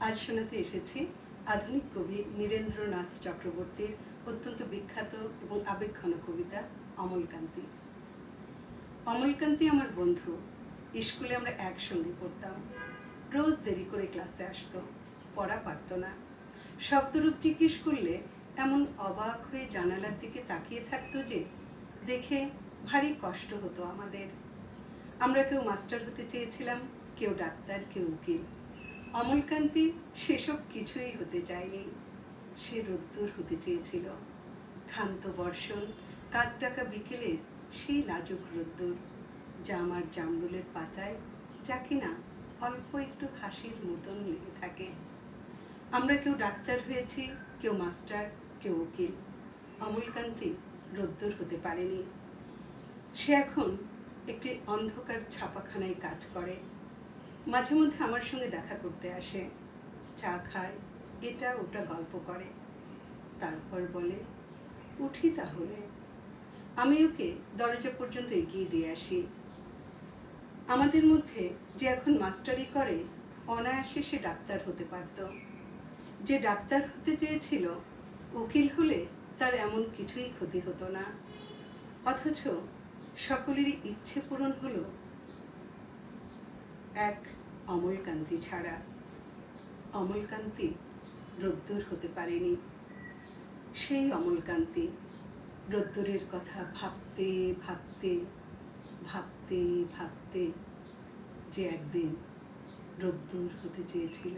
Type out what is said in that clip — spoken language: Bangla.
আজ শোনাতে এসেছি আধুনিক কবি নীরেন্দ্রনাথ চক্রবর্তীর অত্যন্ত বিখ্যাত এবং আবেগঘন কবিতা অমলকান্তি। অমলকান্তি আমার বন্ধু। স্কুলে আমরা একসঙ্গে পড়তাম। রোজ দেরি করে ক্লাসে আসতো, পড়া পারত না। শব্দরূপ জিজ্ঞেস করলে এমন অবাক হয়ে জানালার দিকে তাকিয়ে থাকতো যে দেখে ভারী কষ্ট হতো আমাদের। আমরা কেউ মাস্টার হতে চেয়েছিলাম, কেউ ডাক্তার, কেউ উকিল। অমলকান্তি সেসব কিছুই হতে চায়নি। সে রোদ্দুর হতে চেয়েছিল। ক্ষান্ত বর্ষণ, কাকডাকা বিকেলের সেই লাজুক রোদ্দুর, যা আমার জামরুলের পাতায়, যা কিনা অল্প একটু হাসির মতন লেগে থাকে। আমরা কেউ ডাক্তার হয়েছি, কেউ মাস্টার, কেউ উকিল। অমলকান্তি রোদ্দুর হতে পারেনি। সে এখন একটি অন্ধকার ছাপাখানায় কাজ করে। মাঝে মধ্যে আমার সঙ্গে দেখা করতে আসে, চা খায়, এটা ওটা গল্প করে। তারপর বলে, উঠি তাহলে। আমি ওকে দরজা পর্যন্ত এগিয়ে দিয়ে আসি। আমাদের মধ্যে যে এখন মাস্টারি করে, অনায়াসে সে ডাক্তার হতে পারত। যে ডাক্তার হতে চেয়েছিল, উকিল হলে তার এমন কিছুই ক্ষতি হতো না। অথচ সকলেরই ইচ্ছে পূরণ হলো এক অমলকান্তি ছাড়া। অমলকান্তি রোদ্দুর হতে পারেনি। সেই অমলকান্তি রোদ্দুরের কথা ভাবতে ভাবতে ভাবতে ভাবতে যে একদিন রোদ্দুর হতে চেয়েছিল।